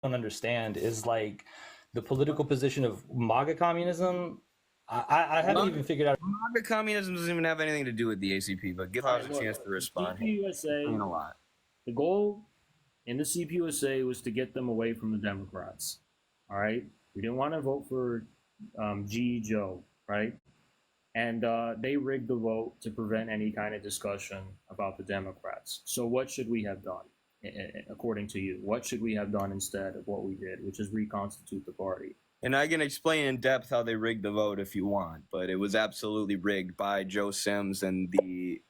don't understand is like the political position of MAGA communism. I haven't MAGA, even figured out. MAGA communism doesn't even have anything to do with the ACP, but give Haas a chance to The respond. He's CPUSA, saying a lot. the goal in the CPUSA was to get them away from the Democrats. All right, we didn't want to vote for G. Joe, right? And they rigged the vote to prevent any kind of discussion about the Democrats. So what should we have done, according to you? What should we have done instead of what we did, which is reconstitute the party? And I can explain in depth how they rigged the vote if you want, but it was absolutely rigged by Joe Sims and the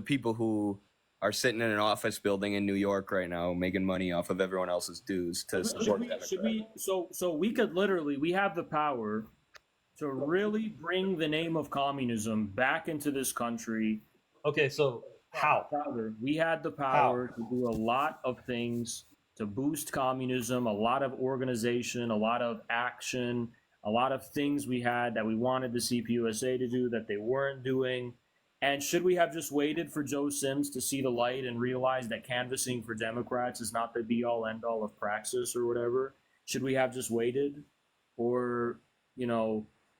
people who are sitting in an office building in New York right now, making money off of everyone else's dues to support Democrats. So we could literally, we have the power to really bring the name of communism back into this country. Okay, so how? We had the power to do a lot of things to boost communism, a lot of organization, a lot of action, a lot of things we had that we wanted the CPUSA to do that they weren't doing. And should we have just waited for Joe Sims to see the light and realize that canvassing for Democrats is not the be-all, end-all of praxis or whatever? Should we have just waited? Or,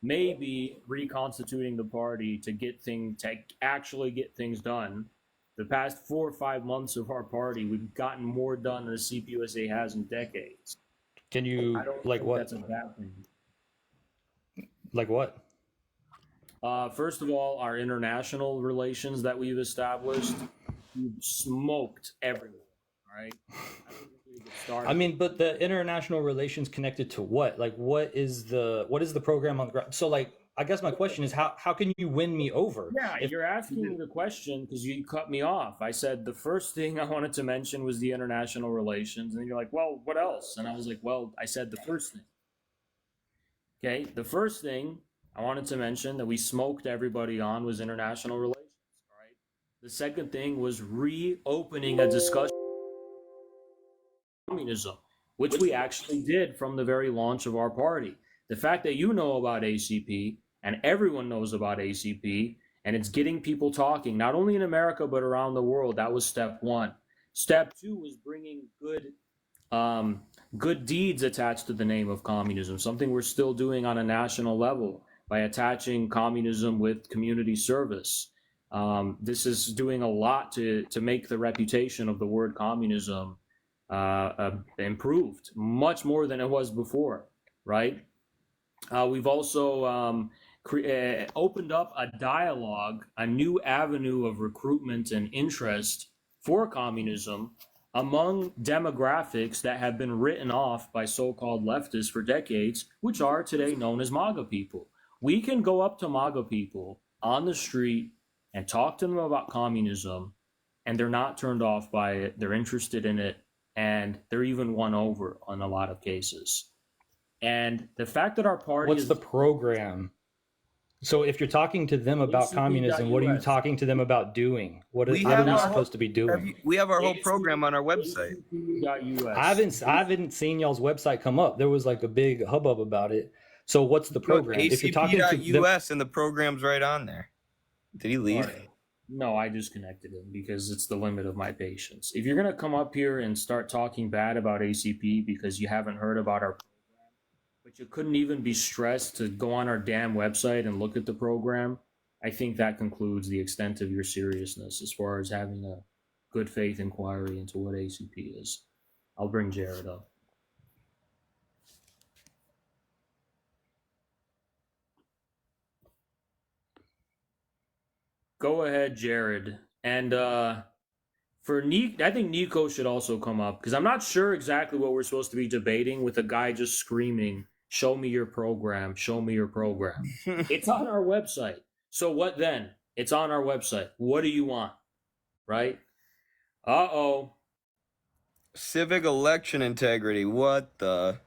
maybe reconstituting the party to actually get things done. The past 4 or 5 months of our party, we've gotten more done than the CPUSA has in decades. Can you like what? That's a bad thing. Like what? First of all, our international relations that we've established, we've smoked everyone. All right. I mean, but the international relations connected to what? Like, what is the program on the ground? So, like, I guess my question is how can you win me over? Yeah, you're asking me the question because you cut me off. I said the first thing I wanted to mention was the international relations, and then you're like, well, what else? And I was like, well, I said the first thing. Okay, the first thing I wanted to mention that we smoked everybody on was international relations. All right. The second thing was reopening a discussion on communism, which we actually did from the very launch of our party. The fact that you know about ACP and everyone knows about ACP and it's getting people talking, not only in America but around the world, that was step one. Step two was bringing good deeds attached to the name of communism, something we're still doing on a national level by attaching communism with community service. This is doing a lot to make the reputation of the word communism improved, much more than it was before, right? We've also opened up a dialogue, a new avenue of recruitment and interest for communism among demographics that have been written off by so-called leftists for decades, which are today known as MAGA people. We can go up to MAGA people on the street and talk to them about communism, and they're not turned off by it. They're interested in it, and they're even won over on a lot of cases. And the fact that our party What's the program? So if you're talking to them about communism, what are you talking to them about doing? What are we supposed to be doing? We have our whole program on our website. I haven't seen y'all's website come up. There was like a big hubbub about it. So what's the program? If you're talking to US and the program's right on there. Did he leave? No, I disconnected him because it's the limit of my patience. If you're going to come up here and start talking bad about ACP because you haven't heard about our program, but you couldn't even be stressed to go on our damn website and look at the program, I think that concludes the extent of your seriousness as far as having a good faith inquiry into what ACP is. I'll bring Jared up. Go ahead, Jared. And for I think Nico should also come up because I'm not sure exactly what we're supposed to be debating with a guy just screaming, "Show me your program, show me your program." It's on our website. So what then? It's on our website. What do you want? Right? Uh-oh. Civic election integrity. What the?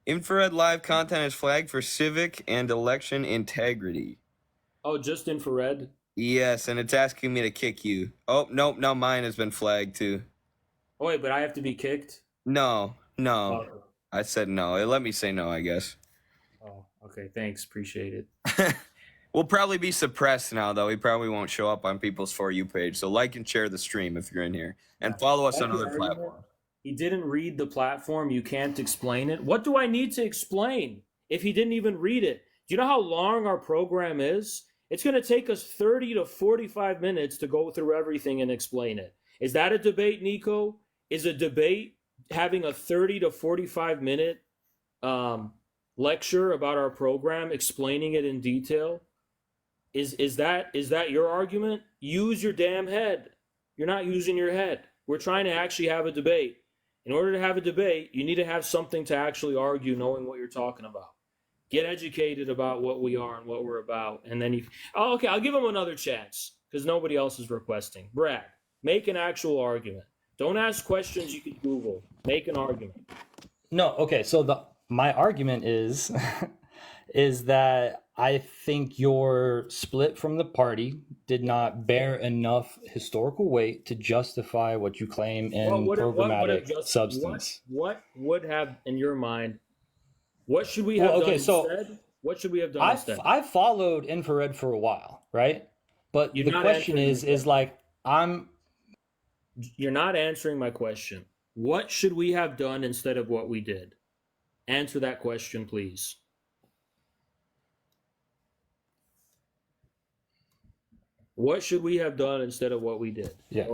Infrared live content is flagged for civic and election integrity. Oh, just infrared? Yes, and it's asking me to kick you. Oh, nope, now mine has been flagged too. Oh, wait, but I have to be kicked? No. Oh. I said no. It let me say no, I guess. Oh, okay, thanks. Appreciate it. We'll probably be suppressed now, though. We probably won't show up on people's For You page. So like and share the stream if you're in here. And follow us on other platforms. He didn't read the platform. You can't explain it. What do I need to explain if he didn't even read it? Do you know how long our program is? It's going to take us 30 to 45 minutes to go through everything and explain it. Is that a debate, Nico? Is a debate having a 30 to 45 minute lecture about our program, explaining it in detail? Is that your argument? Use your damn head. You're not using your head. We're trying to actually have a debate. In order to have a debate, you need to have something to actually argue, knowing what you're talking about. Get educated about what we are and what we're about. And then okay, I'll give him another chance because nobody else is requesting. Brad, make an actual argument. Don't ask questions you can Google. Make an argument. No, okay. So my argument is is that I think your split from the party did not bear enough historical weight to justify what you claim in programmatic substance. What would have, in your mind, what should we have done instead? What should we have done instead? I followed infrared for a while, right? But the question is like, you're not answering my question. What should we have done instead of what we did? Answer that question, please. What should we have done instead of what we did? Yeah.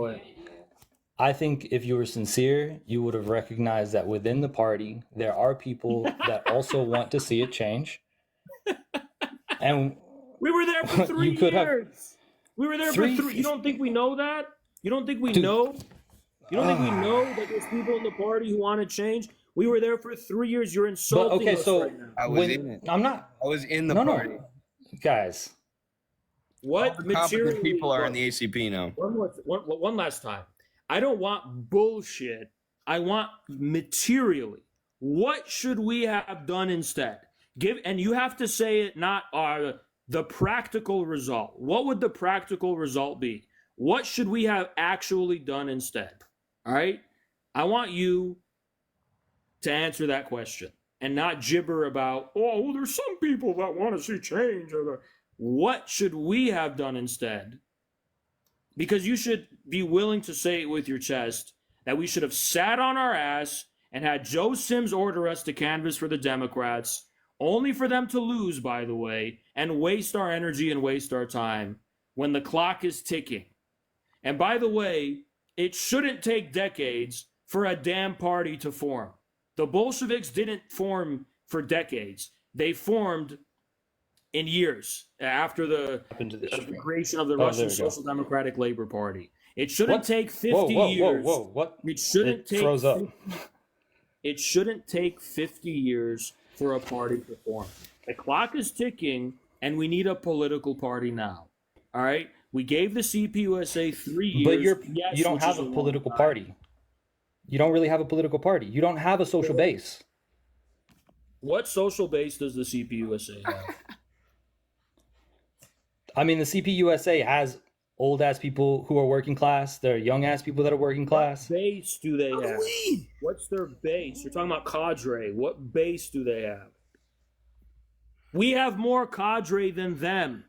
I think if you were sincere, you would have recognized that within the party, there are people that also want to see it change. And we were there for 3 years. We were there for 3. You don't think we know that? You don't think we know? You don't think we know that there's people in the party who want to change? We were there for 3 years. You're insulting us right now. I was in it. I'm not. I was in the party. No. Guys. What material people are in the ACP now? One last time. I don't want bullshit. I want materially. What should we have done instead? And you have to say it, not the practical result. What would the practical result be? What should we have actually done instead? All right? I want you to answer that question and not gibber about, oh, well, there's some people that want to see change. What should we have done instead? Because you should be willing to say it with your chest that we should have sat on our ass and had Joe Sims order us to canvass for the Democrats, only for them to lose, by the way, and waste our energy and waste our time when the clock is ticking. And by the way, it shouldn't take decades for a damn party to form. The Bolsheviks didn't form for decades. They formed in years after the creation of the Russian Social Democratic Labor Party. It shouldn't take 50 years. What? It shouldn't take. Froze up. It shouldn't take 50 years for a party to form. The clock is ticking, and we need a political party now. All right? We gave the CPUSA 3 years. But you don't have a political party. You don't really have a political party. You don't have a social base. What social base does the CPUSA have? I mean, the CPUSA has old-ass people who are working class. There are young-ass people that are working class. What base do they have? What's their base? You're talking about cadre. What base do they have? We have more cadre than them.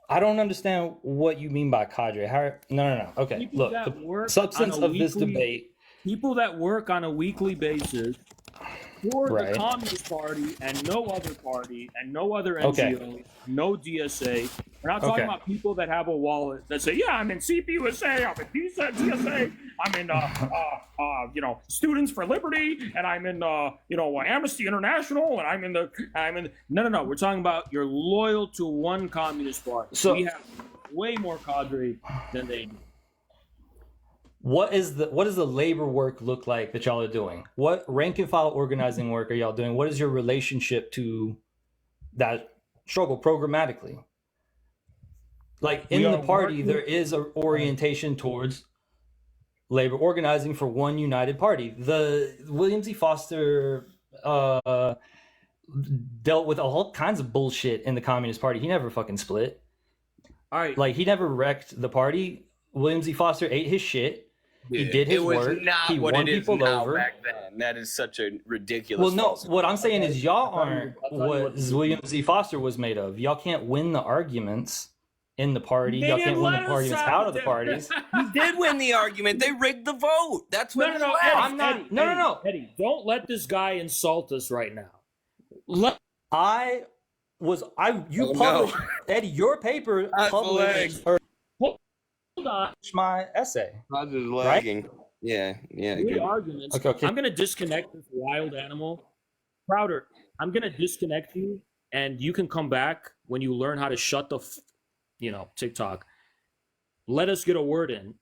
I don't understand what you mean by cadre. No. Okay, People look, the substance of this debate. People that work on a weekly basis for the Communist Party and no other party and no other NGO, no DSA. We're not talking about people that have a wallet that say, yeah, I'm in CPUSA, I'm in DSA, I'm in, Students for Liberty, and I'm in, Amnesty International, and I'm in. No. We're talking about you're loyal to one Communist Party. So we have way more cadre than they do. What does the labor work look like that y'all are doing? What rank and file organizing work are y'all doing? What is your relationship to that struggle programmatically? Like in the party, there is an orientation towards labor organizing for one united party. The William Z. Foster dealt with all kinds of bullshit in the Communist Party. He never fucking split. All right, like he never wrecked the party. William Z. Foster ate his shit. He did his work. He won people over. Back then. That is such a ridiculous. Well, no. What I'm saying is, y'all aren't what William Z. Foster was made of. Y'all can't win the arguments in the party. They Y'all didn't can't win the let us parties have out of the the parties. You did win the argument. They rigged the vote. That's what No, it's Eddie, I'm not- Eddie, no, no, Eddie, no. Eddie, don't let this guy insult us right now. You Oh, published, no. Eddie, your paper That's published lag. hold on. my essay. How's it lagging? Yeah, Three good. arguments. Okay. I'm gonna disconnect this wild animal. Crowder, I'm gonna disconnect you, and you can come back when you learn how to shut the, TikTok. Let us get a word in.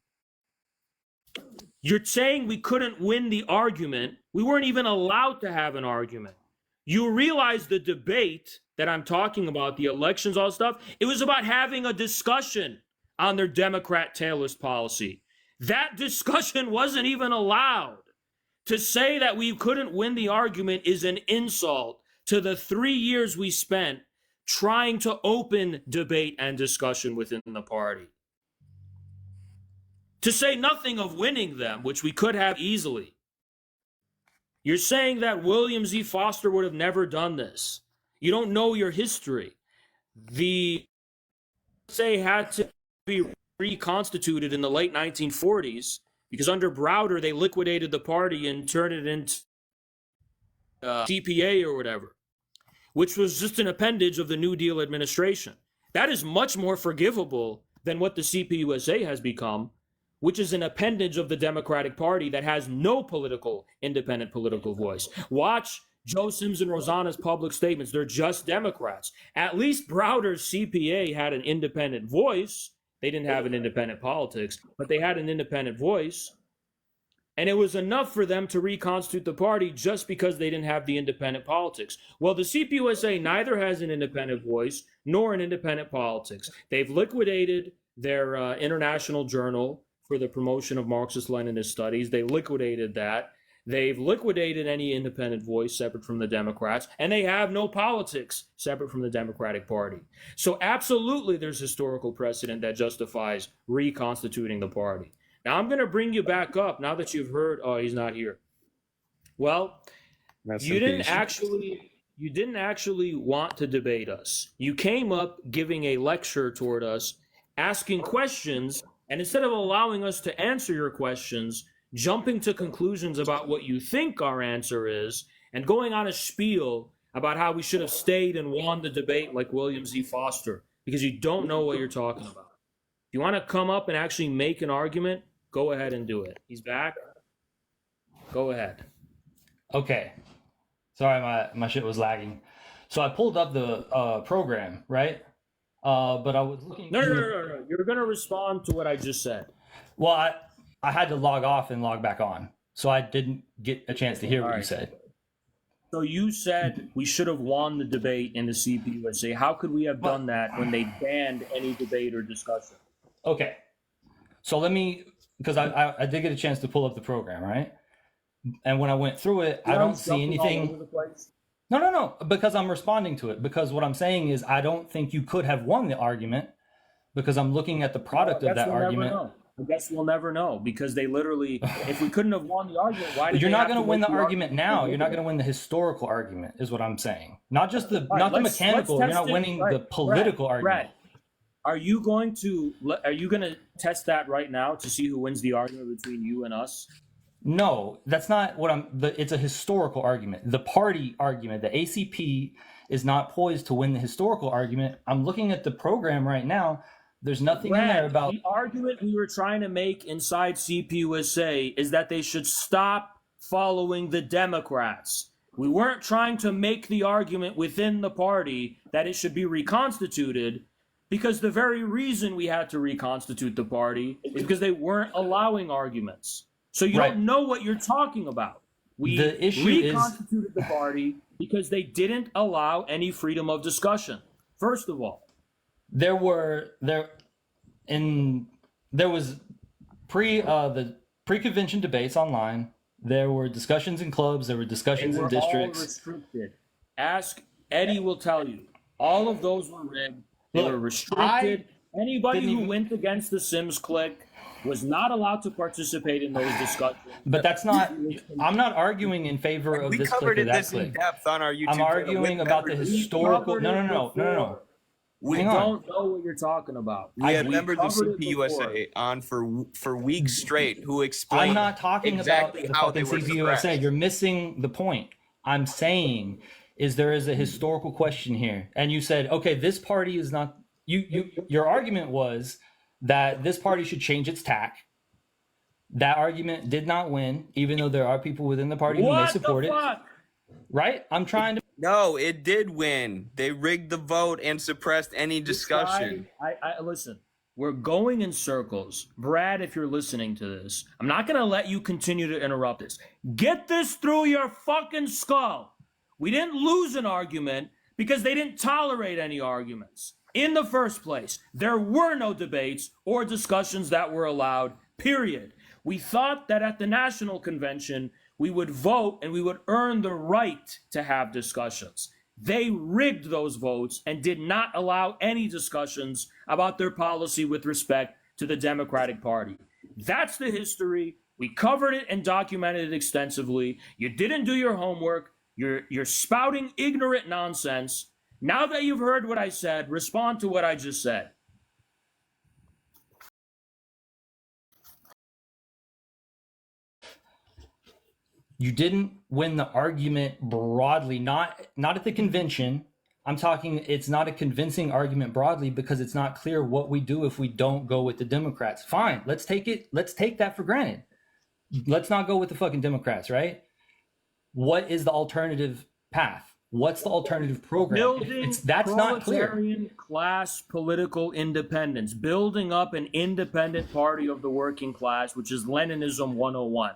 You're saying we couldn't win the argument. We weren't even allowed to have an argument. You realize the debate that I'm talking about, the elections, all stuff, it was about having a discussion on their Democrat tailist policy. That discussion wasn't even allowed. To say that we couldn't win the argument is an insult to the 3 years we spent trying to open debate and discussion within the party. To say nothing of winning them, which we could have easily. You're saying that William Z. Foster would have never done this. You don't know your history. The USA had to be reconstituted in the late 1940s because under Browder, they liquidated the party and turned it into CPA or whatever, which was just an appendage of the New Deal administration. That is much more forgivable than what the CPUSA has become, which is an appendage of the Democratic Party that has no independent political voice. Watch Joe Sims and Rosanna's public statements. They're just Democrats. At least Browder's CPA had an independent voice. They didn't have an independent politics, but they had an independent voice. And it was enough for them to reconstitute the party just because they didn't have the independent politics. Well, the CPUSA neither has an independent voice nor an independent politics. They've liquidated their international journal for the promotion of Marxist-Leninist studies. They liquidated that. They've liquidated any independent voice separate from the Democrats, and they have no politics separate from the Democratic Party. So absolutely there's historical precedent that justifies reconstituting the party. Now I'm going to bring you back up now that you've heard, oh, he's not here. Well, you didn't actually want to debate us. You came up giving a lecture toward us, asking questions, and instead of allowing us to answer your questions, jumping to conclusions about what you think our answer is, and going on a spiel about how we should have stayed and won the debate like William Z. Foster, because you don't know what you're talking about. If you want to come up and actually make an argument, go ahead and do it. He's back. Go ahead. Okay. Sorry, my shit was lagging. So I pulled up the program, right? But I was looking. No. You're going to respond to what I just said. Well, I had to log off and log back on, so I didn't get a chance to hear what you right. said. So you said we should have won the debate in the CPUSA. How could we have done that when they banned any debate or discussion? Okay. So because I did get a chance to pull up the program, right? And when I went through it, I don't see anything. No, because I'm responding to it. Because what I'm saying is I don't think you could have won the argument because I'm looking at the product of that argument. I guess we'll never know because they literally, if we couldn't have won the argument, why did You're they not have going to to win make the argument now. You're not going to win the historical argument, is what I'm saying. Not just the All right, the let's mechanical. You're test not it. winning Right, the political Brad, argument. are you going to test that right now to see who wins the argument between you and us? No, that's not what it's a historical argument. The party argument, the ACP is not poised to win the historical argument. I'm looking at the program right now. There's nothing in there about... The argument we were trying to make inside CPUSA is that they should stop following the Democrats. We weren't trying to make the argument within the party that it should be reconstituted because the very reason we had to reconstitute the party is because they weren't allowing arguments. So you don't know what you're talking about. We reconstituted the party because they didn't allow any freedom of discussion. First of all, there was pre-convention debates online. There were discussions in clubs. There were discussions in districts. All restricted. Ask Eddie will tell you. All of those were rigged. They were restricted. Anybody who went against the Sims clique was not allowed to participate in those discussions. But that's not. I'm not arguing in favor of this clique or that clique. In depth on our YouTube I'm arguing about the historical. No. We Hang on. don't know what you're talking about. We had We members of covered it CPUSA on for weeks straight who explained I'm not talking exactly about the how fucking they were CPUSA. suppressed. You're missing the point. I'm saying is there is a historical question here, and you said, okay, this party is not. Your argument was that this party should change its tack. That argument did not win, even though there are people within the party who may What support the it. fuck? Right? I'm trying to. No, it did win. They rigged the vote and suppressed any discussion. I listen. We're going in circles. Brad, if you're listening to this, I'm not going to let you continue to interrupt this. Get this through your fucking skull. We didn't lose an argument because they didn't tolerate any arguments. In the first place, there were no debates or discussions that were allowed, period. We thought that at the national convention, we would vote and we would earn the right to have discussions. They rigged those votes and did not allow any discussions about their policy with respect to the Democratic Party. That's the history. We covered it and documented it extensively. You didn't do your homework. You're spouting ignorant nonsense. Now that you've heard what I said, respond to what I just said. You didn't win the argument broadly, not at the convention. I'm talking it's not a convincing argument broadly because it's not clear what we do if we don't go with the Democrats. Fine, let's take that for granted. Let's not go with the fucking Democrats, right? What is the alternative path? What's the alternative program? That's not clear. Proletarian class political independence, building up an independent party of the working class, which is Leninism 101.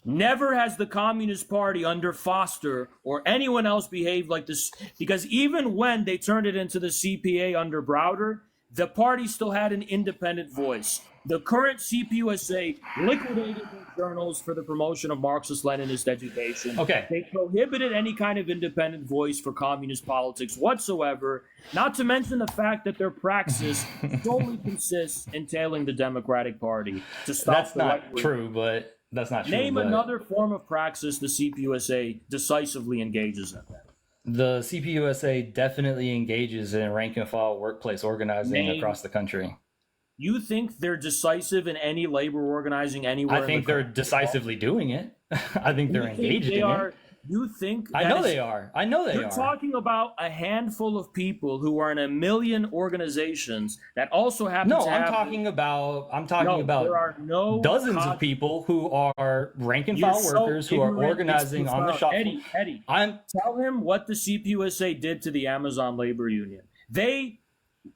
Never has the Communist Party under Foster or anyone else behaved like this, because even when they turned it into the CPA under Browder, the party still had an independent voice. The current CPUSA liquidated their journals for the promotion of Marxist-Leninist education. Okay. They prohibited any kind of independent voice for communist politics whatsoever, not to mention the fact that their praxis solely consists in tailing the Democratic Party to stop That's the not right wing. true, but that's not true. Name but another form of praxis the CPUSA decisively engages in. The CPUSA definitely engages in rank and file workplace organizing across the country. You think they're decisive in any labor organizing anywhere? I think they're decisively doing it. I think they're engaged in it. You think I know they are. I know they are. You're talking about a handful of people who are in a million organizations that also happen to have... I'm talking about there are no dozens of people who are rank and file workers who are organizing on the shop. Eddie, tell him what the CPUSA did to the Amazon Labor Union. They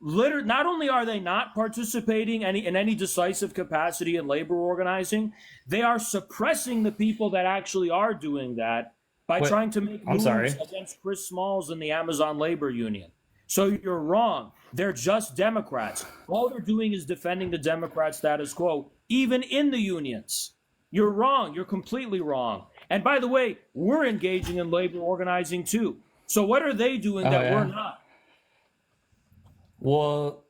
literally, not only are they not participating in any decisive capacity in labor organizing, they are suppressing the people that actually are doing that by trying to make moves against Chris Smalls and the Amazon Labor Union. So you're wrong. They're just Democrats. All they're doing is defending the Democrat status quo, even in the unions. You're wrong. You're completely wrong. And by the way, we're engaging in labor organizing too. So what are they doing that we're not? Well,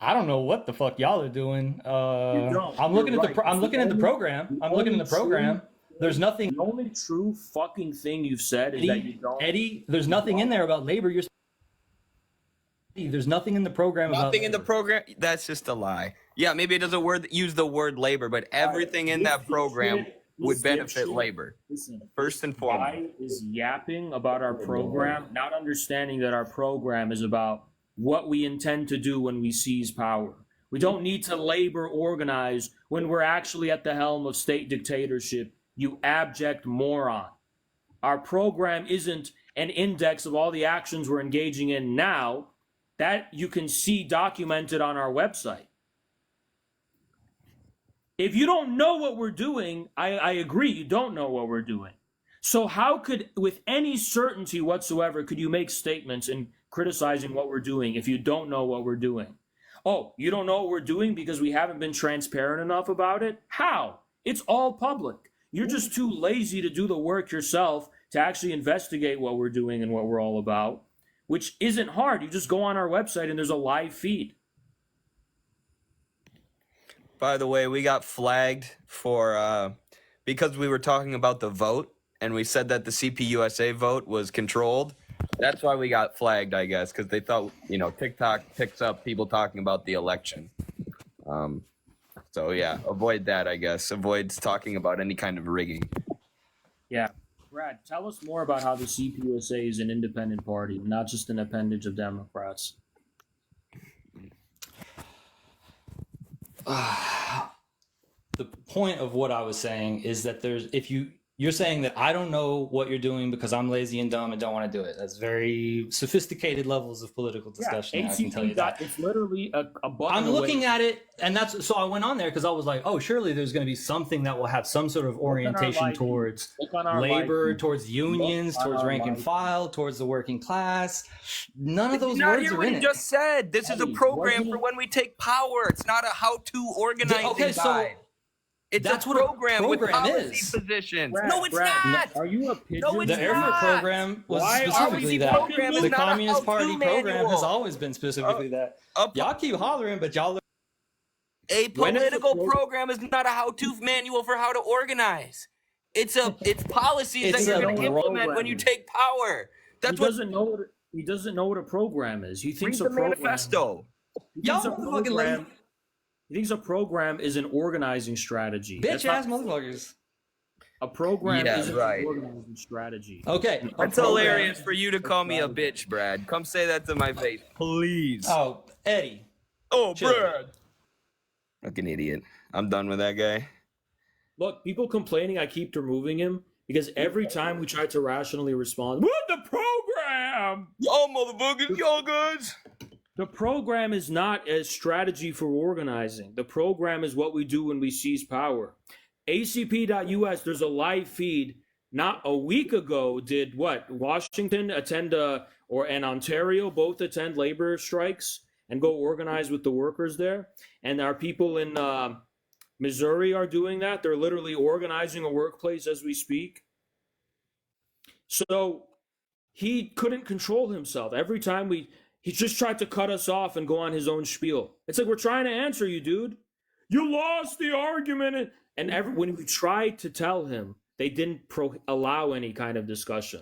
I don't know what the fuck y'all are doing. I'm looking at the program. There's nothing. The only true fucking thing you've said is that you don't. Eddie, there's nothing in there about labor. There's nothing in the program about Nothing in the program. That's just a lie. Yeah, maybe it doesn't use the word labor, but everything in that program would benefit labor. Listen, first and foremost. Guy is yapping about our program, not understanding that our program is about what we intend to do when we seize power. We don't need to labor organize when we're actually at the helm of state dictatorship, you abject moron. Our program isn't an index of all the actions we're engaging in now. That you can see documented on our website. If you don't know what we're doing, I agree, you don't know what we're doing. So how could, with any certainty whatsoever, could you make statements in criticizing what we're doing if you don't know what we're doing? Oh, you don't know what we're doing because we haven't been transparent enough about it? How? It's all public. You're just too lazy to do the work yourself to actually investigate what we're doing and what we're all about, which isn't hard. You just go on our website and there's a live feed. By the way, we got flagged for because we were talking about the vote and we said that the CPUSA vote was controlled. That's why we got flagged, I guess, because they thought, TikTok picks up people talking about the election. So yeah, avoid that, I guess. Avoid talking about any kind of rigging. Yeah. Brad, tell us more about how the CPUSA is an independent party, not just an appendage of Democrats. The point of what I was saying is that you're saying that I don't know what you're doing because I'm lazy and dumb and don't want to do it. That's very sophisticated levels of political discussion. I can tell you that. It's literally a button. I'm looking at it, and so I went on there because I was like, oh, surely there's going to be something that will have some sort of orientation towards labor, towards unions, towards rank and file, towards the working class. None of those words are in it. Just said this is a program for when we take power. It's not a how-to organizing guide. That's what a program with policy positions. Brad, no, it's not. Are you a pigeon? No, it's the Airfort program was specifically that. The Communist Party program has always been specifically that. Y'all keep hollering, but y'all. A political program is not a how-to manual for how to organize. It's policies that you're going to implement when you take power. That's he doesn't know what a program is. He thinks a manifesto. He thinks a program is an organizing strategy. Bitch ass motherfuckers. A program is an organizing strategy. Okay. It's hilarious for you to call me a bitch, Brad. Come say that to my face, please. Oh, Eddie. Oh, Brad. Fucking idiot. I'm done with that guy. Look, people complaining I keep removing him because every time we try to rationally respond, what the program? Y'all motherfuckers, y'all guys. The program is not a strategy for organizing. The program is what we do when we seize power. ACP.US, there's a live feed. Not a week ago, did what? Washington attend, and Ontario both attend labor strikes and go organize with the workers there. And our people in Missouri are doing that. They're literally organizing a workplace as we speak. So he couldn't control himself. Every time he just tried to cut us off and go on his own spiel. It's like, we're trying to answer you, dude. You lost the argument. And when we tried to tell him, they didn't allow any kind of discussion.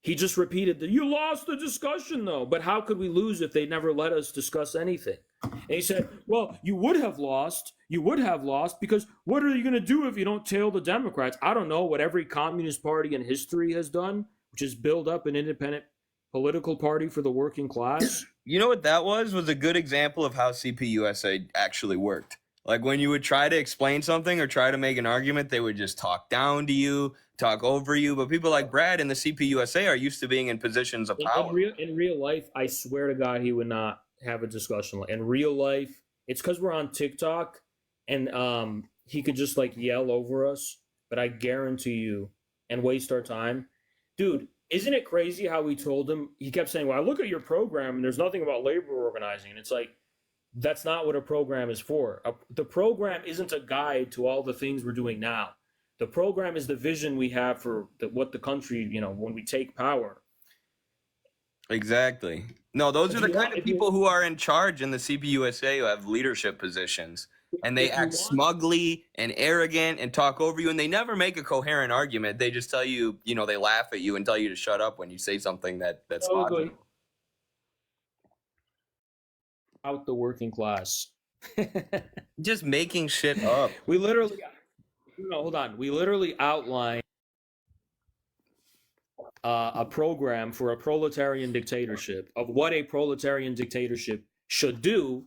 He just repeated you lost the discussion, though. But how could we lose if they never let us discuss anything? And he said, well, you would have lost. You would have lost because what are you going to do if you don't tail the Democrats? I don't know what every communist party in history has done, which is build up an independent political party for the working class. You know what that was a good example of how CPUSA actually worked. Like when you would try to explain something or try to make an argument, they would just talk down to you, talk over you. But people like Brad in the CPUSA are used to being in positions of power. In real life, I swear to God, he would not have a discussion. In real life, it's because we're on TikTok and he could just like yell over us. But I guarantee you, and waste our time. Dude, isn't it crazy how we told him? He kept saying, well, I look at your program and there's nothing about labor organizing. And it's like, that's not what a program is for. The program isn't a guide to all the things we're doing now. The program is the vision we have for what the country, when we take power. Exactly. No, those are the kind of people who are in charge in the CPUSA who have leadership positions. And they act smugly and arrogant and talk over you, and they never make a coherent argument. They just tell you, they laugh at you and tell you to shut up when you say something that's logical. Out the working class. Just making shit up. We literally outlined a program for a proletarian dictatorship of what a proletarian dictatorship should do.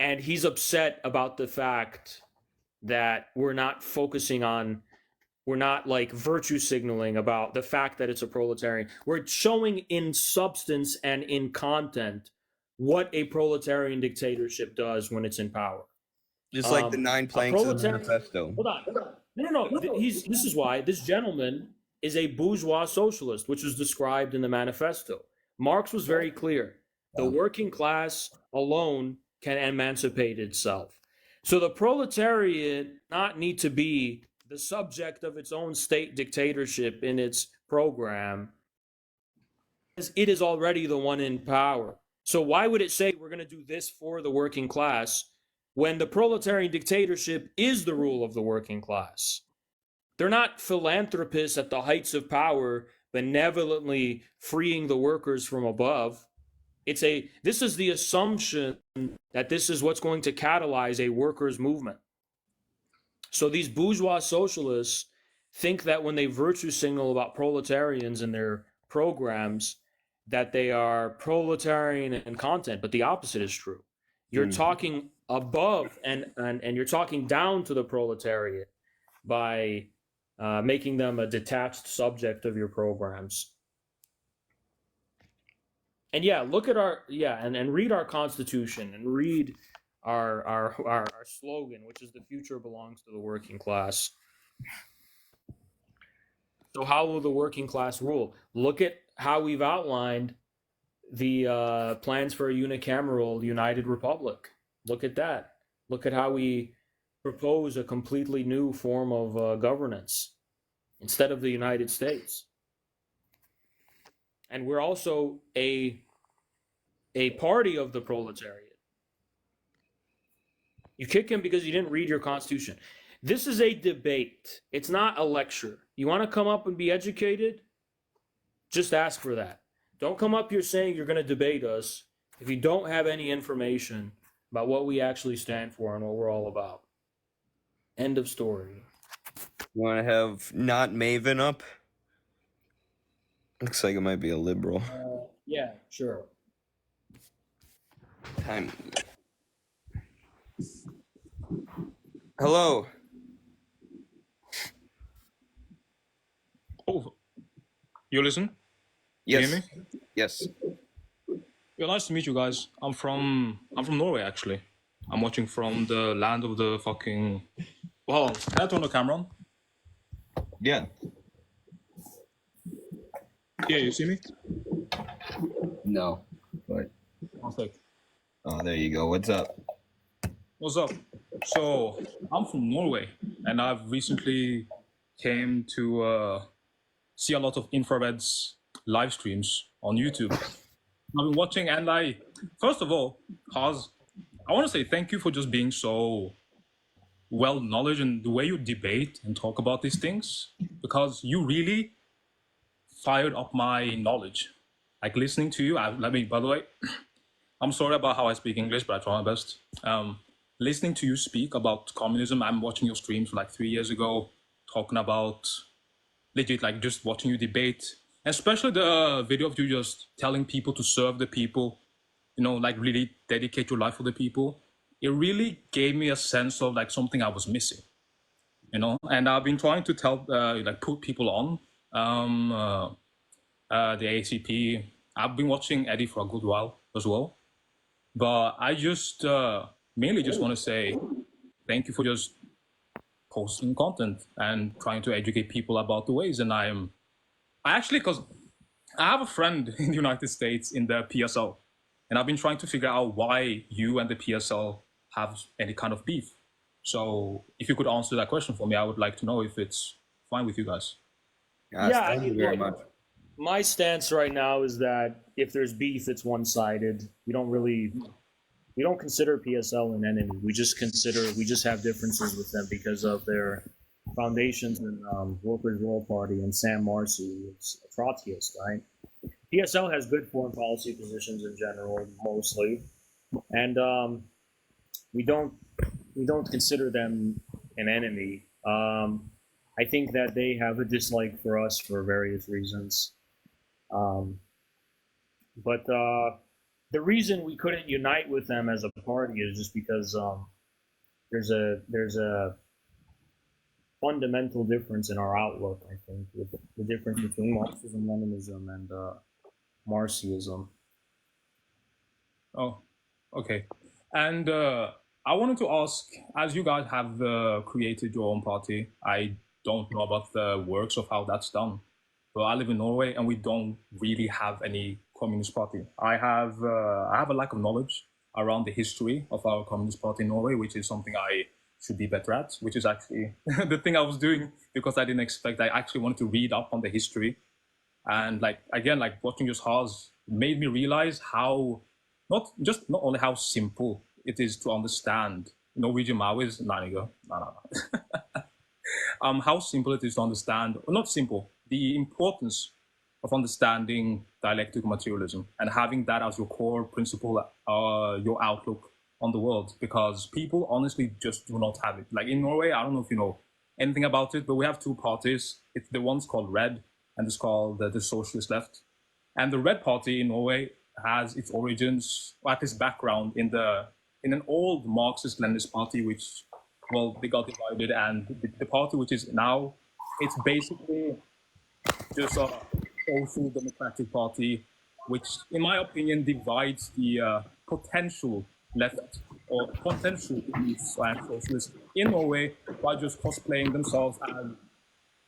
And he's upset about the fact that we're not like virtue signaling about the fact that it's a proletarian. We're showing in substance and in content what a proletarian dictatorship does when it's in power. Just like the 9 planks of the manifesto. Hold on. No. This is why this gentleman is a bourgeois socialist, which was described in the manifesto. Marx was very clear. The working class alone can emancipate itself. So the proletariat not need to be the subject of its own state dictatorship in its program, as it is already the one in power. So why would it say we're going to do this for the working class when the proletarian dictatorship is the rule of the working class? They're not philanthropists at the heights of power benevolently freeing the workers from above. This is the assumption that this is what's going to catalyze a workers' movement. So these bourgeois socialists think that when they virtue signal about proletarians in their programs, that they are proletarian in content, but the opposite is true. You're talking above and you're talking down to the proletariat by making them a detached subject of your programs. And yeah, look at and read our constitution and read our slogan, which is the future belongs to the working class. So how will the working class rule? Look at how we've outlined the plans for a unicameral united republic. Look at that. Look at how we propose a completely new form of governance instead of the United States. And we're also a party of the proletariat. You kick him because you didn't read your constitution. This is a debate. It's not a lecture. You want to come up and be educated? Just ask for that. Don't come up here saying you're going to debate us if you don't have any information about what we actually stand for and what we're all about. End of story. You want to have not Maven up? Looks like it might be a liberal. Yeah, sure. Time. Hello. Oh, you listen? Yes. You hear me? Yes. Yeah, nice to meet you guys. I'm from Norway actually. I'm watching from the land of the fucking. Well, can I turn the camera on? Yeah. Yeah, you see me? No. But One sec. oh, there you go. What's up? What's up? So I'm from Norway, and I've recently came to see a lot of infrared's live streams on YouTube. I've been watching, and first of all, Haz, I want to say thank you for just being so well knowledge and the way you debate and talk about these things, because you really fired up my knowledge. Like listening to you, by the way, I'm sorry about how I speak English, but I try my best. Listening to you speak about communism, I'm watching your streams like 3 years ago, talking about legit, like just watching you debate, and especially the video of you just telling people to serve the people, you know, like really dedicate your life for the people. It really gave me a sense of like something I was missing, you know. And I've been trying to tell, like put people on the ACP. I've been watching Eddie for a good while as well, but I just mainly just want to say thank you for just posting content and trying to educate people about the ways. And I actually, because I have a friend in the United States in the PSL, and I've been trying to figure out why you and the PSL have any kind of beef. So if you could answer that question for me, I would like to know if it's fine with you guys. Yes, Yeah, thank you very much. My stance right now is that if there's beef, it's one-sided. We don't consider PSL an enemy. We just have differences with them because of their foundations in Workers' World Party and Sam Marcy, it's a Trotskyist, right? PSL has good foreign policy positions in general, mostly, and we don't consider them an enemy. I think that they have a dislike for us for various reasons. But the reason we couldn't unite with them as a party is just because there's a fundamental difference in our outlook, I think, with the difference between Marxism, Leninism, and Marxism. Oh, okay. And I wanted to ask, as you guys have created your own party, I don't know about the works of how that's done. But I live in Norway, and we don't really have any communist party. I have a lack of knowledge around the history of our communist party in Norway, which is something I should be better at, which is actually the thing I was doing because I didn't expect. I actually wanted to read up on the history. And like again, like watching your stars made me realize how not only how simple it is to understand Norwegian Maoist, how simple it is to understand, or not simple, the importance of understanding dialectical materialism and having that as your core principle, your outlook on the world, because people honestly just do not have it. Like in Norway, I don't know if you know anything about it, but we have two parties. It's the one's called Red and it's called the Socialist Left. And the Red Party in Norway has its origins, or at its background, in an old Marxist-Leninist party, which, well, they got divided, and the party which is now, it's basically just a social democratic party, which, in my opinion, divides the potential left or potential communists and socialists in Norway by just cosplaying themselves as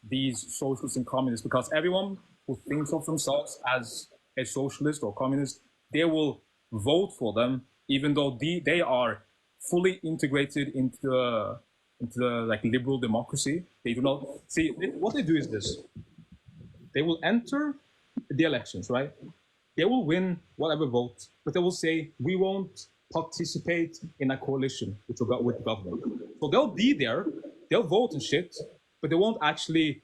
these socialists and communists. Because everyone who thinks of themselves as a socialist or communist, they will vote for them, even though they are fully integrated into the like liberal democracy. They do not see what they do is this: they will enter the elections, right? They will win whatever vote, but they will say, we won't participate in a coalition with the government. So they'll be there, they'll vote and shit, but they won't actually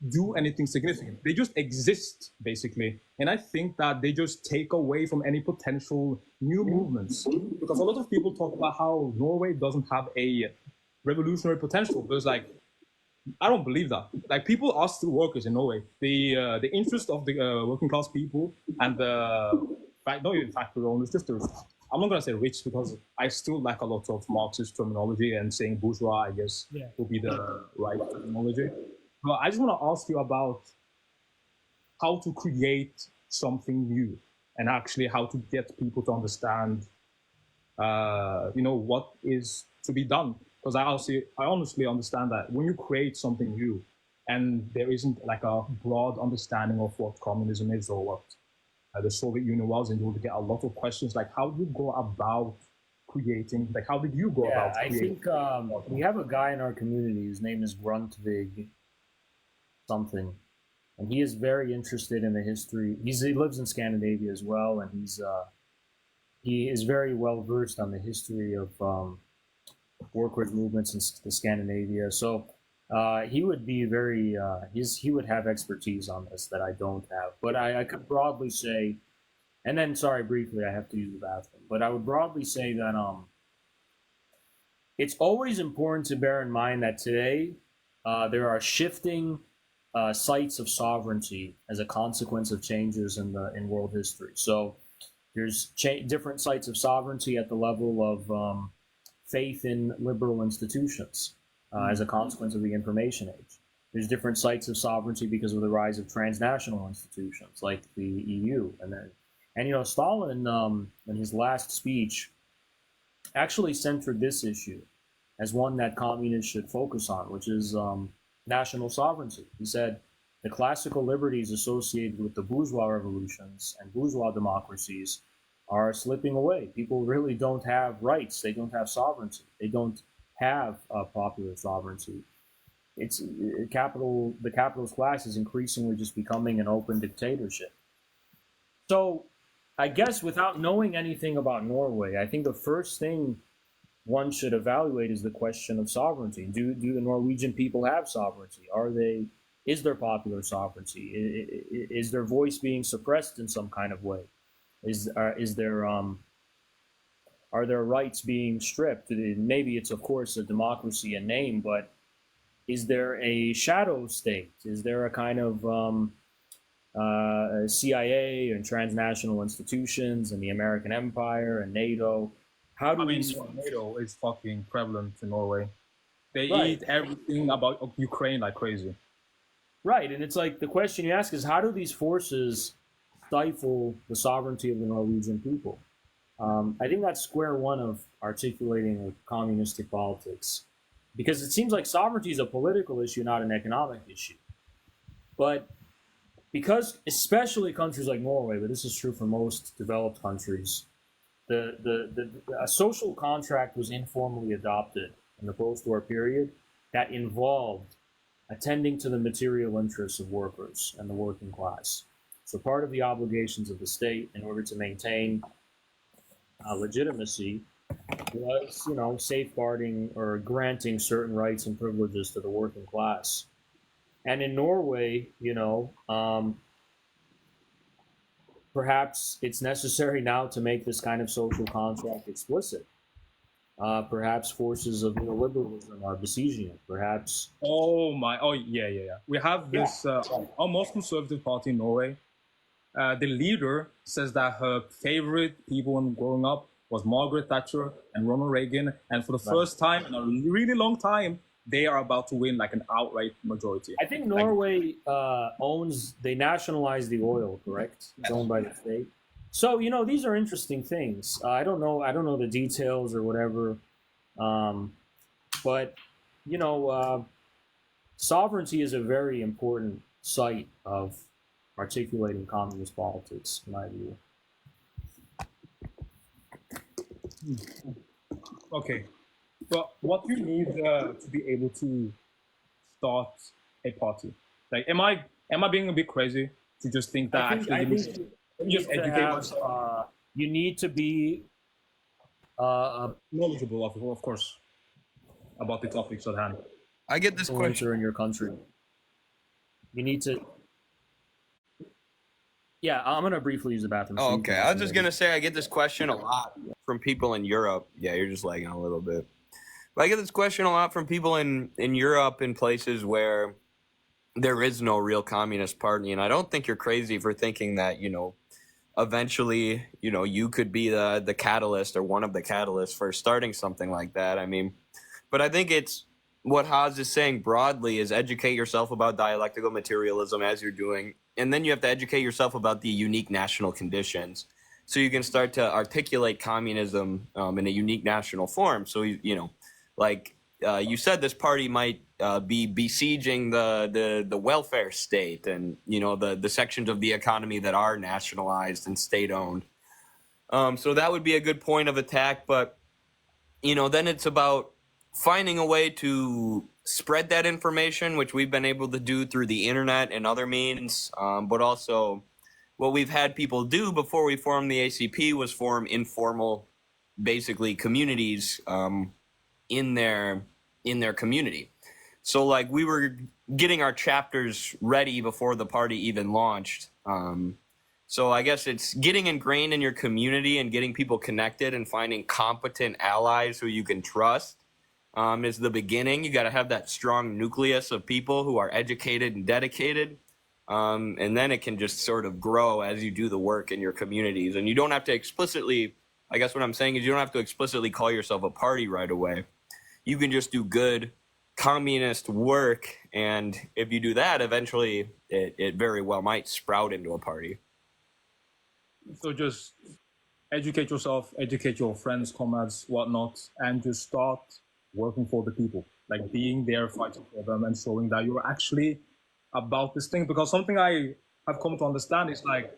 do anything significant. They just exist, basically. And I think that they just take away from any potential new movements. Because a lot of people talk about how Norway doesn't have a revolutionary potential, but it's like, I don't believe that. Like, people are still workers in Norway. The interest of the working class people and not even factory owners, just the, I'm not gonna say rich because I still lack a lot of Marxist terminology, and saying bourgeois, I guess, would be the right terminology. But I just want to ask you about how to create something new and actually how to get people to understand, what is to be done. Because I honestly understand that when you create something new and there isn't like a broad understanding of what communism is or what the Soviet Union was, and you will get a lot of questions like, how do you go about creating, like, how did you go about creating? I think we have a guy in our community whose name is Grundtvig something, and he is very interested in the history. He lives in Scandinavia as well, and he is very well versed on the history of workers' movements in Scandinavia. So he would be very he would have expertise on this that I don't have. But I could broadly say, and then sorry, briefly, I have to use the bathroom. But I would broadly say that it's always important to bear in mind that today there are shifting sites of sovereignty as a consequence of changes in world history. So there's different sites of sovereignty at the level of faith in liberal institutions as a consequence of the information age. There's different sites of sovereignty because of the rise of transnational institutions like the EU, and Stalin in his last speech actually centered this issue as one that communists should focus on, which is national sovereignty. He said the classical liberties associated with the bourgeois revolutions and bourgeois democracies are slipping away. People really don't have rights. They don't have sovereignty. They don't have popular sovereignty. The capitalist class is increasingly just becoming an open dictatorship. So I guess without knowing anything about Norway, I think the first thing one should evaluate is the question of sovereignty. Do the Norwegian people have sovereignty? Is there popular sovereignty? Is their voice being suppressed in some kind of way? Are their rights being stripped? Maybe it's, of course, a democracy in name, but is there a shadow state? Is there a kind of CIA and transnational institutions and the American empire and NATO? NATO is fucking prevalent in Norway. They Right. eat everything about Ukraine like crazy. Right, and it's like the question you ask is, how do these forces stifle the sovereignty of the Norwegian people? I think that's square one of articulating with communistic politics, because it seems like sovereignty is a political issue, not an economic issue. But because, especially countries like Norway, but this is true for most developed countries, a social contract was informally adopted in the post-war period that involved attending to the material interests of workers and the working class. So part of the obligations of the state in order to maintain legitimacy was, safeguarding or granting certain rights and privileges to the working class. And in Norway, perhaps it's necessary now to make this kind of social contract explicit. Perhaps forces of neoliberalism are besieging it. Perhaps, Oh my! Oh yeah, yeah, yeah. We have yeah. this our most conservative party in Norway. The leader says that her favorite people when growing up was Margaret Thatcher and Ronald Reagan, and for the Right. first time in a really long time, they are about to win like an outright majority. I think Like, Norway they nationalized the oil, correct? It's owned by the state. So these are interesting things. I don't know the details or whatever, but sovereignty is a very important site of articulating communist politics, in my view. okay, but what do you need to be able to start a party? Like, am I being a bit crazy to just think that I actually think let me just you need to educate have, myself? you need to be Knowledgeable, of course, about the topics at hand. I get this question. influencer in your country. You need to. Yeah, I'm gonna briefly use the bathroom. so Oh, you okay. can I was just continue. gonna say I get this question a lot from people in Europe. Yeah, you're just lagging a little bit. But I get this question a lot from people in Europe, in places where there is no real communist party, and I don't think you're crazy for thinking that eventually you could be the catalyst or one of the catalysts for starting something like that. I mean, but I think it's what Haas is saying broadly is educate yourself about dialectical materialism as you're doing, and then you have to educate yourself about the unique national conditions, so you can start to articulate communism in a unique national form. So like you said, this party might be besieging the welfare state and the sections of the economy that are nationalized and state owned. So that would be a good point of attack, but then it's about finding a way to spread that information, which we've been able to do through the internet and other means. But also, what we've had people do before we formed the ACP was form informal, basically communities in their community. So like we were getting our chapters ready before the party even launched. So I guess it's getting ingrained in your community and getting people connected and finding competent allies who you can trust is the beginning. You got to have that strong nucleus of people who are educated and dedicated. And then it can just sort of grow as you do the work in your communities. And you don't have to explicitly, I guess what I'm saying is you don't have to explicitly call yourself a party right away. You can just do good communist work. And if you do that, eventually it very well might sprout into a party. So just educate yourself, educate your friends, comrades, whatnot, and just start working for the people, like being there, fighting for them, and showing that you're actually about this thing. Because something I have come to understand is like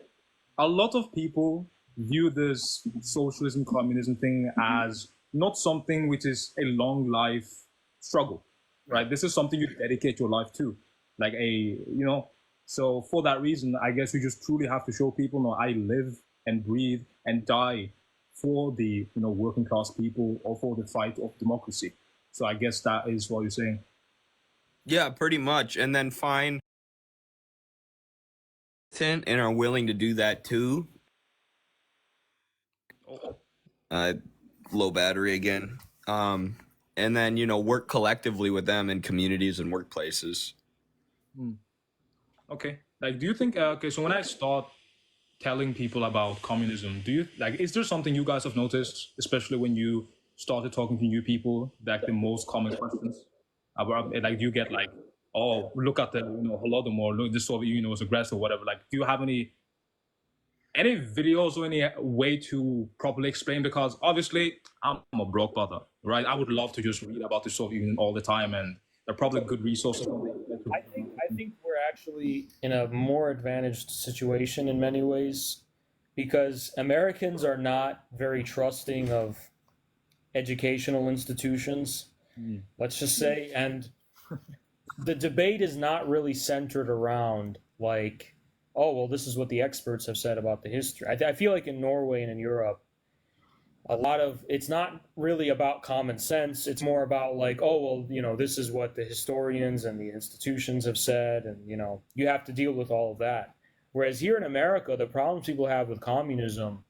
a lot of people view this socialism, communism thing as not something which is a long life struggle, right? This is something you dedicate your life to, like So for that reason, I guess you just truly have to show people, no, I live and breathe and die for the working class people or for the fight of democracy. So I guess that is what you're saying. Yeah, pretty much. And then find and are willing to do that too. Low battery again. And then work collectively with them in communities and workplaces. Okay. Like, do you think? Okay, so when I start telling people about communism, do you like? Is there something you guys have noticed, especially when you started talking to new people, like the most common questions about? Like, do you get like, oh, look at the Holodomor, look, the Soviet Union was aggressive, whatever. Like, do you have any videos or any way to properly explain? Because obviously I'm a broke brother, right? I would love to just read about the Soviet Union all the time, and they're probably good resources. I think we're actually in a more advantaged situation in many ways because Americans are not very trusting of educational institutions, let's just say, and the debate is not really centered around like, oh well, this is what the experts have said about the history. I feel like in Norway and in Europe, a lot of it's not really about common sense. It's more about like, oh, well, this is what the historians and the institutions have said, and you have to deal with all of that. Whereas here in America, the problems people have with communism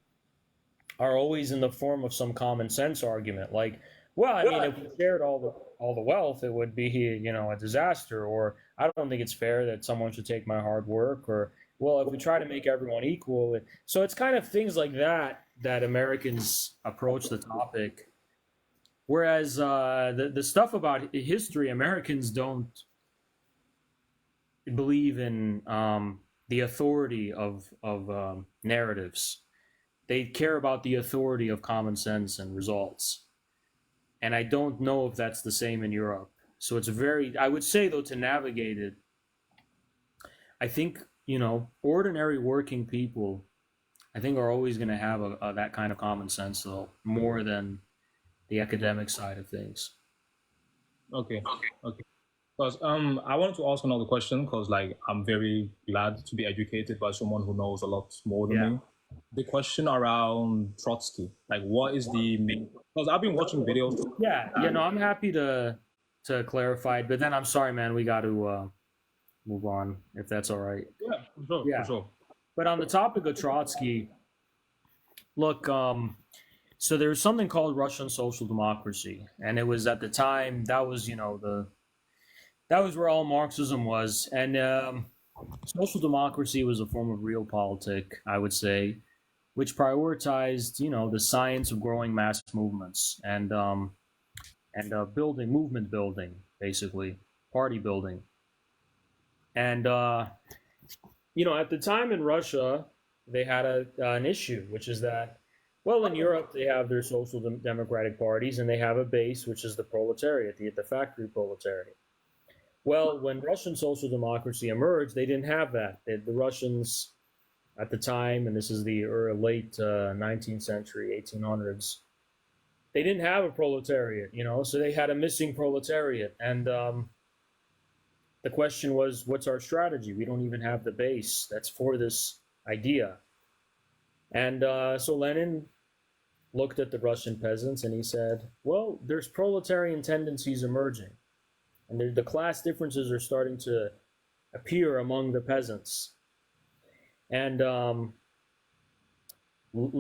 are always in the form of some common sense argument, like, well, I mean, if we shared all the wealth, it would be a disaster, or I don't think it's fair that someone should take my hard work, or well, if we try to make everyone equal. So it's kind of things like that Americans approach the topic. Whereas the stuff about history, Americans don't believe in the authority of narratives. They care about the authority of common sense and results. And I don't know if that's the same in Europe. So it's I would say though, to navigate it, I think, ordinary working people, I think are always going to have that kind of common sense though, more than the academic side of things. Okay. Okay. Because I wanted to ask another question because like I'm very glad to be educated by someone who knows a lot more than me. The question around Trotsky, like what is the main? Because I've been watching videos. Yeah, no, I'm happy to clarify it, but then I'm sorry, man, we got to move on if that's all right. Yeah, for sure, Yeah. for sure. But on the topic of Trotsky, look, so there was something called Russian social democracy, and it was at the time that was that was where all Marxism was, and social democracy was a form of realpolitik, I would say, which prioritized the science of growing mass movements and building movement building, basically party building, and at the time in Russia they had an issue, which is that, well, in Europe they have their social democratic parties and they have a base, which is the proletariat, the factory proletariat. Well, when Russian social democracy emerged, they didn't have that. The Russians at the time, and this is the late 19th century, 1800s, they didn't have a proletariat, so they had a missing proletariat. And the question was, what's our strategy? We don't even have the base that's for this idea. And so Lenin looked at the Russian peasants and he said, well, there's proletarian tendencies emerging. And the class differences are starting to appear among the peasants. And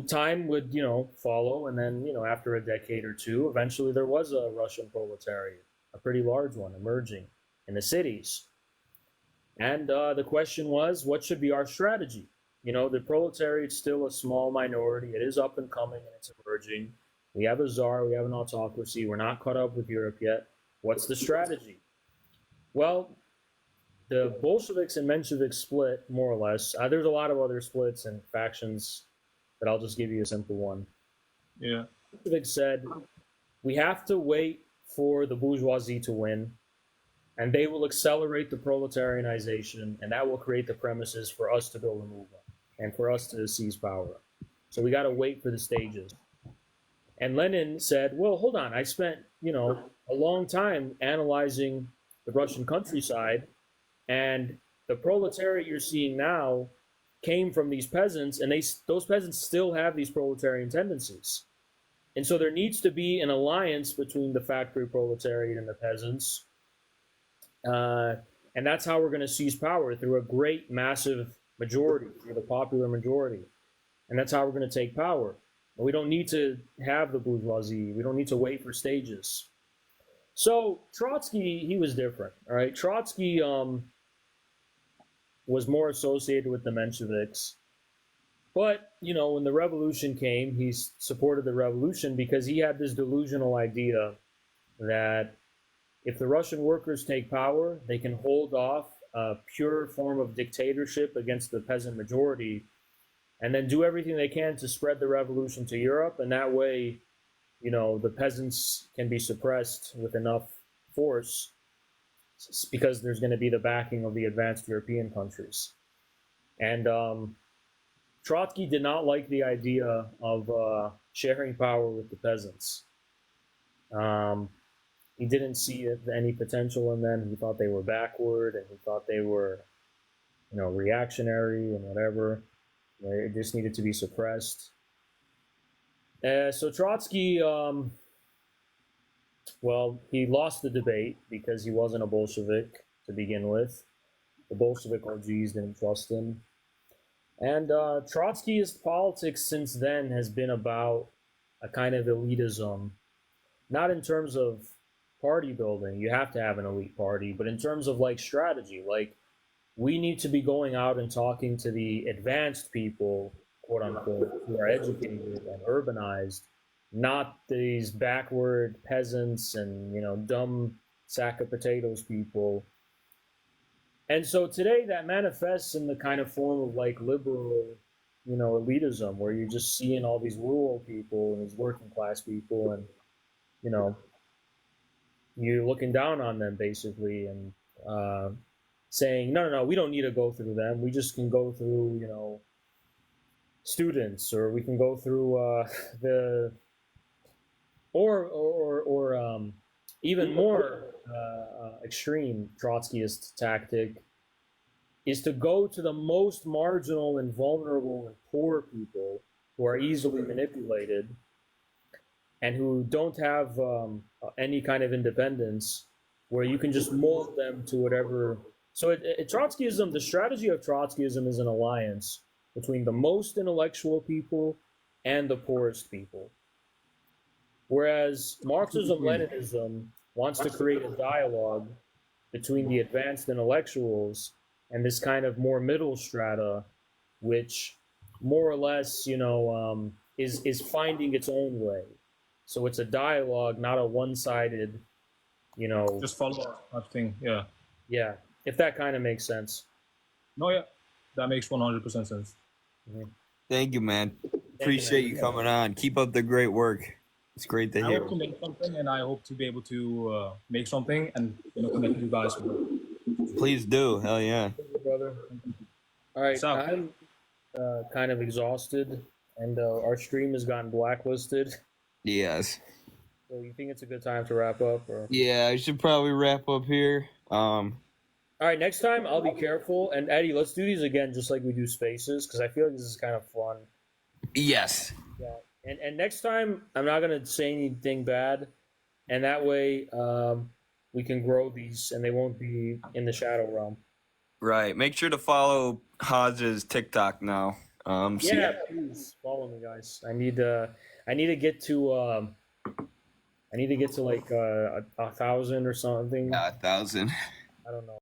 time would, follow. And then, after a decade or two, eventually there was a Russian proletariat, a pretty large one, emerging in the cities. And the question was, what should be our strategy? The proletariat's still a small minority. It is up and coming and it's emerging. We have a czar, we have an autocracy. We're not caught up with Europe yet. What's the strategy? Well, the Bolsheviks and Mensheviks split, more or less. There's a lot of other splits and factions, but I'll just give you a simple one. Yeah. Bolsheviks said, we have to wait for the bourgeoisie to win, and they will accelerate the proletarianization, and that will create the premises for us to build a movement and for us to seize power. So we got to wait for the stages. And Lenin said, well, hold on. I spent, a long time analyzing the Russian countryside, and the proletariat you're seeing now came from these peasants, and those peasants still have these proletarian tendencies. And so there needs to be an alliance between the factory proletariat and the peasants. And that's how we're going to seize power, through a great, massive majority, through the popular majority. And that's how we're going to take power. We don't need to have the bourgeoisie. We don't need to wait for stages. So Trotsky, he was different, all right? Trotsky was more associated with the Mensheviks. But, when the revolution came, he supported the revolution because he had this delusional idea that if the Russian workers take power, they can hold off a pure form of dictatorship against the peasant majority, and then do everything they can to spread the revolution to Europe. And that way, the peasants can be suppressed with enough force, because there's going to be the backing of the advanced European countries. And Trotsky did not like the idea of sharing power with the peasants. He didn't see any potential in them. He thought they were backward, and he thought they were, reactionary and whatever. It just needed to be suppressed. So Trotsky, well, he lost the debate because he wasn't a Bolshevik to begin with. The Bolshevik OGs didn't trust him. And Trotskyist politics since then has been about a kind of elitism, not in terms of party building, you have to have an elite party, but in terms of like strategy, like we need to be going out and talking to the advanced people, quote unquote, who are educated and urbanized, not these backward peasants and dumb sack of potatoes people. And so today that manifests in the kind of form of like liberal, elitism, where you're just seeing all these rural people and these working class people, and you know, you're looking down on them basically, and saying, no, no, no, we don't need to go through them. We just can go through, students, or we can go through the, or even more extreme Trotskyist tactic is to go to the most marginal and vulnerable and poor people who are easily manipulated and who don't have any kind of independence, where you can just mold them to whatever. So Trotskyism, the strategy of Trotskyism is an alliance between the most intellectual people and the poorest people. Whereas Marxism-Leninism wants to create a dialogue between the advanced intellectuals and this kind of more middle strata, which more or less, is finding its own way. So it's a dialogue, not a one-sided, Just follow up type thing. Yeah. Yeah, if that kind of makes sense. No, yeah, that makes 100% sense. Thank you, man. Appreciate you coming on. Keep up the great work. It's great to I hear. hope to make something, and I hope to be able to make something and connect you guys with it. Please do. Hell yeah. Thank you, brother. All right, So- I'm kind of exhausted, and our stream has gotten blacklisted. Yes. So you think it's a good time to wrap up? Or? Yeah, I should probably wrap up here. All right, next time I'll be careful. And Eddie, let's do these again, just like we do spaces, because I feel like this is kind of fun. Yes. Yeah. And next time I'm not gonna say anything bad, and that way we can grow these, and they won't be in the shadow realm. Right. Make sure to follow Hodge's TikTok now. Yeah, please follow me, guys. I need to get to like 1,000 or something. 1,000. I don't know.